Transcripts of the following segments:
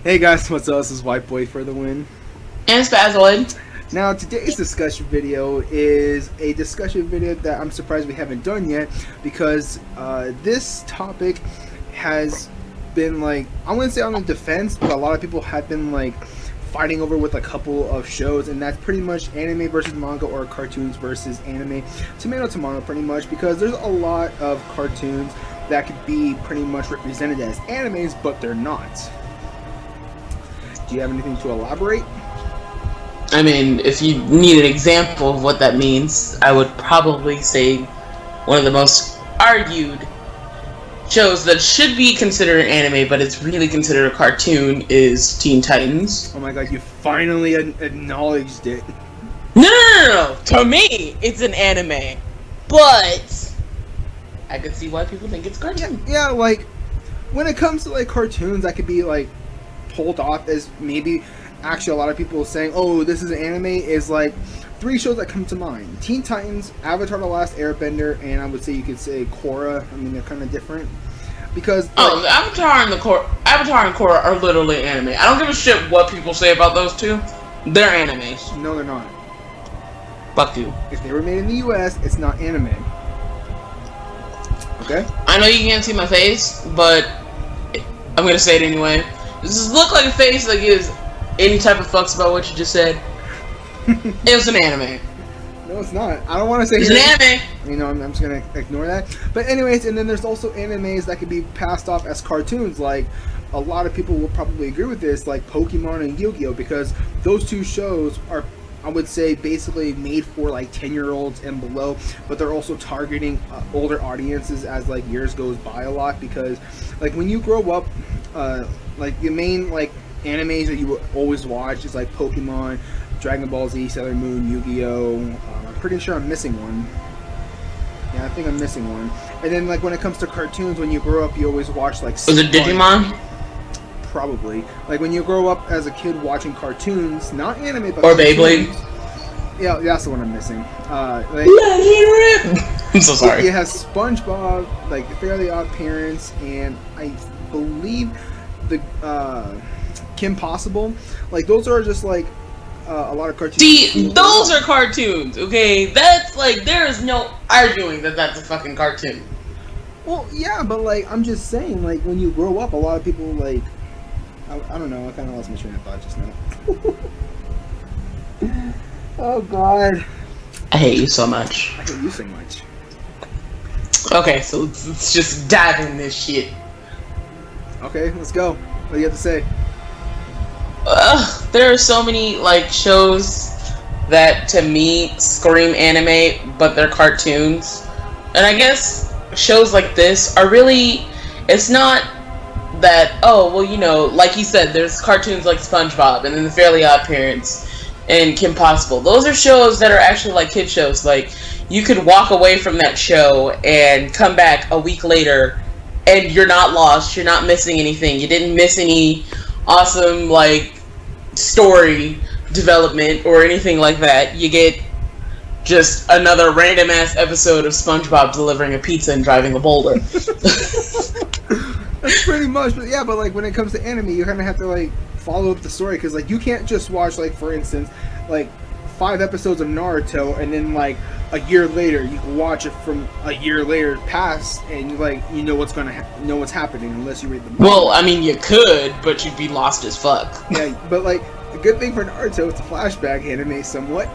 Hey guys, what's up? This is White Boy for the win. And Spazoid. Now, today's discussion video is a discussion video that I'm surprised we haven't done yet because this topic has been like, I wouldn't say on the defense, but a lot of people have been like fighting over with a couple of shows, and that's pretty much anime versus manga or cartoons versus anime. Tomato, pretty much, because there's a lot of cartoons that could be pretty much represented as animes, but they're not. Do you have anything to elaborate? I mean, if you need an example of what that means, I would probably say one of the most argued shows that should be considered an anime, but it's really considered a cartoon, is Teen Titans. Oh my god, you finally acknowledged it. No. To me, it's an anime. But I could see why people think it's cartoon. Yeah, like, when it comes to, like, cartoons, that could be, like, pulled off as maybe actually a lot of people saying, oh, this is an anime, is like three shows that come to mind: Teen Titans, Avatar: The Last Airbender, and I would say you could say Korra. I mean, they're kind of different because Avatar and Korra are literally anime. I don't give a shit what people say about those two. They're animes. No, they're not. Fuck you. If they were made in the US, it's not anime. Okay? I know you can't see my face, but I'm gonna say it anyway. Does this look like a face that gives any type of fucks about what you just said? It was an anime. No, it's not. I don't want to say it's an anime. You know, I'm just gonna ignore that. But anyways, and then there's also animes that could be passed off as cartoons. Like, a lot of people will probably agree with this, like Pokemon and Yu-Gi-Oh, because those two shows are, I would say, basically made for like 10-year-olds and below, but they're also targeting older audiences as like years goes by a lot, because like when you grow up, like the main like animes that you would always watch is like Pokemon, Dragon Ball Z, Sailor Moon, Yu-Gi-Oh. I'm pretty sure I'm missing one. Yeah, I think I'm missing one. And then like when it comes to cartoons, when you grow up, you always watch like. Was it Digimon? Probably. Like when you grow up as a kid watching cartoons, not anime, but or cartoons, Beyblade. Yeah, that's the one I'm missing. Let me rip. I'm so sorry. It has SpongeBob, like Fairly Odd Parents, and I believe the Kim Possible. Like those are just like a lot of cartoons. See, those are cartoons. Okay, that's like there is no arguing that that's a fucking cartoon. Well, yeah, but like I'm just saying, like when you grow up, a lot of people like. I don't know, I kind of lost my train of thought just now. Oh god. I hate you so much. I hate you so much. Okay, so let's just dive in this shit. Okay, let's go. What do you have to say? There are so many like shows that to me scream anime, but they're cartoons. And I guess shows like this are really, it's not that, oh, well, you know, like you said, there's cartoons like SpongeBob and then the Fairly Odd Parents and Kim Possible. Those are shows that are actually like kid shows. Like, you could walk away from that show and come back a week later and you're not lost, you're not missing anything, you didn't miss any awesome, like, story development or anything like that. You get just another random-ass episode of SpongeBob delivering a pizza and driving a boulder. That's pretty much, but yeah, but like when it comes to anime, you kind of have to like follow up the story, because like you can't just watch, like, for instance, like 5 episodes of Naruto and then like a year later you can watch it from a year later past and like you know what's gonna know what's happening unless you read the book. Well, I mean, you could, but you'd be lost as fuck. Yeah, but like the good thing for Naruto, it's a flashback anime somewhat.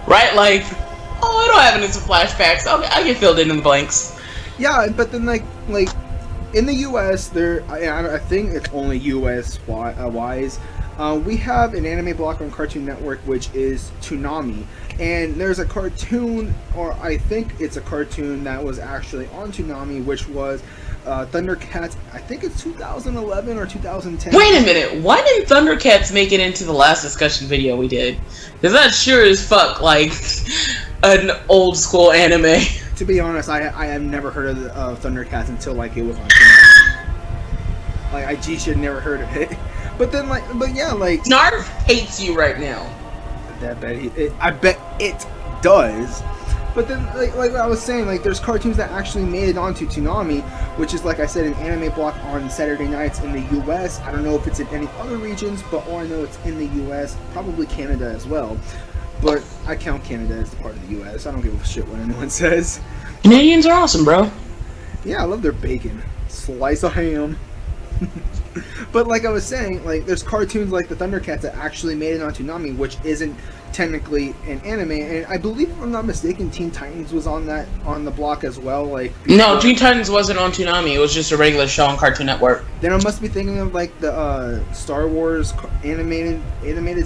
Right, like, oh, I don't have any flashbacks. I get filled in the blanks. Yeah, but then like in the U.S., there, I think it's only U.S. wise. We have an anime block on Cartoon Network, which is Toonami, and there's a cartoon, or I think it's a cartoon that was actually on Toonami, which was Thundercats. I think it's 2011 or 2010. Wait a minute, why didn't Thundercats make it into the last discussion video we did? Because that's sure as fuck like an old school anime. To be honest, I have never heard of Thundercats until like it was on Toonami. Like I should never heard of it. But then but yeah, like Snarf hates you right now. I bet it does. But then, like I was saying, like there's cartoons that actually made it onto Toonami, which is, like I said, an anime block on Saturday nights in the U.S. I don't know if it's in any other regions, but all I know it's in the U.S., probably Canada as well. But I count Canada as part of the U.S. I don't give a shit what anyone says. Canadians are awesome, bro. Yeah, I love their bacon. Slice of ham. But like I was saying, like there's cartoons like the Thundercats that actually made it on Toonami, which isn't technically an anime, and I believe, if I'm not mistaken, Teen Titans was on the block as well. Like No, Teen Titans wasn't on Toonami. It was just a regular show on Cartoon Network. Then I must be thinking of like the Star Wars animated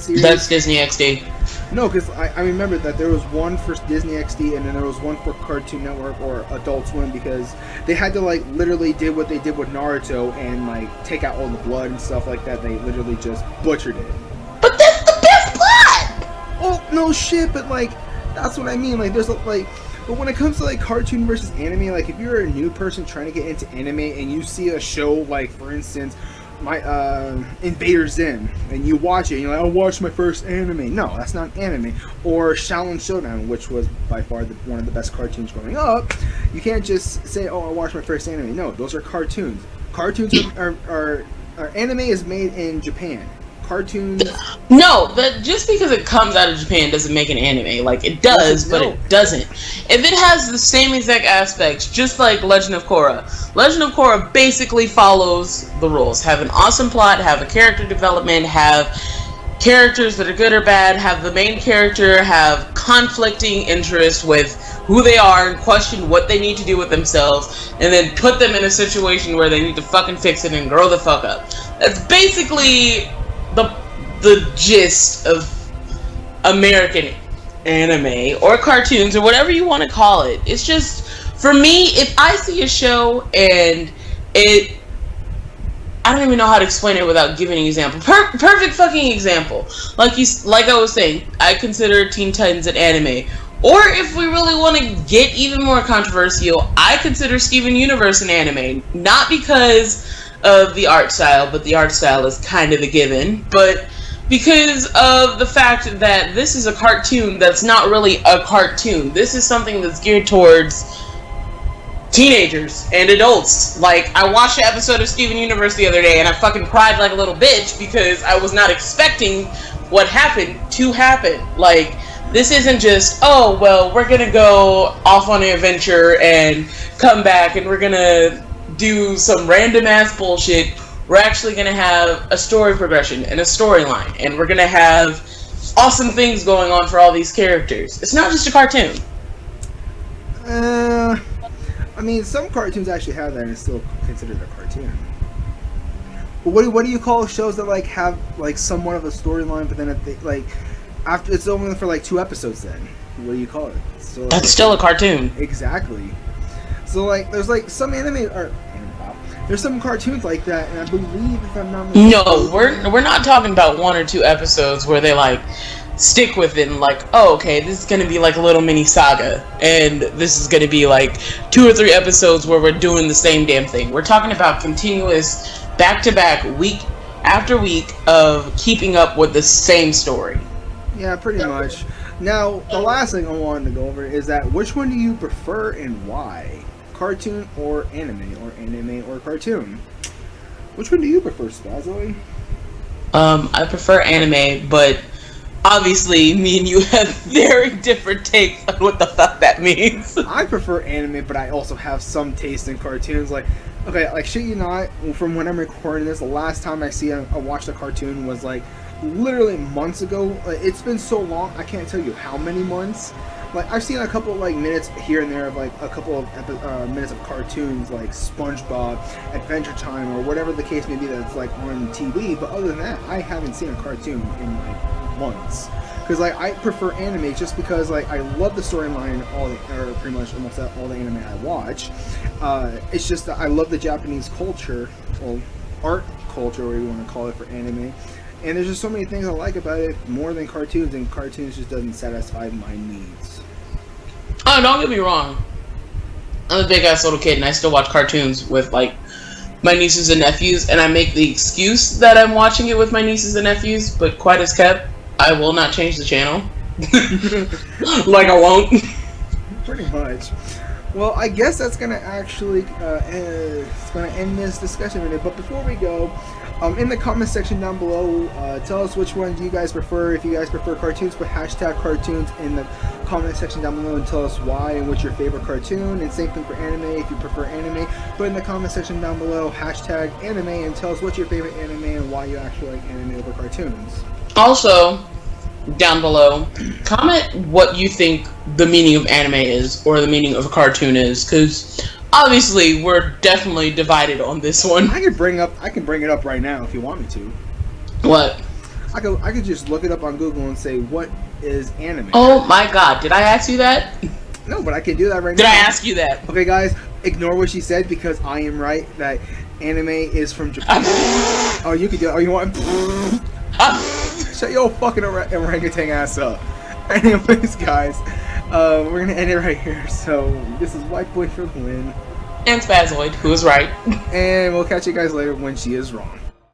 series. That's Disney XD. No, because I remember that there was one for Disney XD and then there was one for Cartoon Network or Adult Swim, because they had to like literally did what they did with Naruto and like take out all the blood and stuff like that. They literally just butchered it. But that's the best plot! Oh, no shit, but like, that's what I mean. Like, there's like, but when it comes to like cartoon versus anime, like if you're a new person trying to get into anime and you see a show like, for instance, my Invader Zim, and you watch it and you're like, I watched my first anime. No, that's not anime. Or Shaolin Showdown, which was by far one of the best cartoons growing up. You can't just say, oh, I watched my first anime. No, those are cartoons. Cartoons are anime is made in Japan. Cartoons. No, that just because it comes out of Japan doesn't make an anime. Like, it does, but it doesn't. If it has the same exact aspects, just like Legend of Korra. Legend of Korra basically follows the rules. Have an awesome plot, have a character development, have characters that are good or bad, have the main character have conflicting interests with who they are and question what they need to do with themselves, and then put them in a situation where they need to fucking fix it and grow the fuck up. That's basically the gist of American anime or cartoons or whatever you want to call it. It's just, for me, if I see a show and I don't even know how to explain it without giving an example. Perfect fucking example. Like I was saying, I consider Teen Titans an anime. Or if we really want to get even more controversial, I consider Steven Universe an anime. Not because of the art style, but the art style is kind of a given, but because of the fact that this is a cartoon that's not really a cartoon. This is something that's geared towards teenagers and adults. Like, I watched an episode of Steven Universe the other day and I fucking cried like a little bitch because I was not expecting what happened to happen. Like, this isn't just, oh, well, we're gonna go off on an adventure and come back and we're gonna do some random ass bullshit. We're actually gonna have a story progression and a storyline, and we're gonna have awesome things going on for all these characters. It's not just a cartoon. I mean, some cartoons actually have that and it's still considered a cartoon. But what do you call shows that like have like somewhat of a storyline, but then if they, like after it's only for like 2 episodes? Then what do you call it? So, that's still a cartoon. Exactly. So like, there's like some there's some cartoons like that, and I believe, if I'm not mistaken, no, we're not talking about 1 or 2 episodes where they like stick with it and like, oh, okay, this is gonna be like a little mini saga, and this is gonna be like 2 or 3 episodes where we're doing the same damn thing. We're talking about continuous, back-to-back, week after week of keeping up with the same story. Yeah, pretty much. Now, the last thing I wanted to go over is that which one do you prefer and why? Cartoon or anime or cartoon? Which one do you prefer, Spazoid? I prefer anime, but obviously me and you have very different takes on what the fuck that means. I prefer anime, but I also have some taste in cartoons. Like, okay, like shit you not, from when I'm recording this, the last time I watched a cartoon was like literally months ago. Like, it's been so long, I can't tell you how many months. Like, I've seen a couple of like minutes here and there of like a couple of minutes of cartoons like SpongeBob, Adventure Time, or whatever the case may be that's like on TV. But other than that, I haven't seen a cartoon in like months. Because like, I prefer anime just because like I love the storyline, or pretty much almost all the anime I watch. It's just that I love the Japanese culture, well, art culture, whatever you want to call it, for anime. And there's just so many things I like about it more than cartoons, and cartoons just doesn't satisfy my needs. Oh, don't get me wrong. I'm a big ass little kid and I still watch cartoons with like my nieces and nephews, and I make the excuse that I'm watching it with my nieces and nephews, but quite as kept, I will not change the channel. Like, I won't. Pretty much. Well, I guess that's gonna actually it's gonna end this discussion today. But before we go, in the comment section down below, tell us which one do you guys prefer. If you guys prefer cartoons, put hashtag cartoons in the comment section down below and tell us why and what's your favorite cartoon. And same thing for anime. If you prefer anime, put in the comment section down below hashtag anime and tell us what's your favorite anime and why you actually like anime over cartoons. Also, down below, comment what you think the meaning of anime is or the meaning of a cartoon is, because obviously we're definitely divided on this one. I can bring it up right now if you want me to. What? I could just look it up on Google and say what is anime. Oh my god, did I ask you that? No, but I can do that right now. Did I ask you that? Okay, guys, ignore what she said because I am right that anime is from Japan. Oh, you can do it. Oh, you want? Shut your fucking orangutan ass up. Anyways, guys, we're gonna end it right here. So this is White Boy for the win, And Spazoid, who is right. and we'll catch you guys later when she is wrong.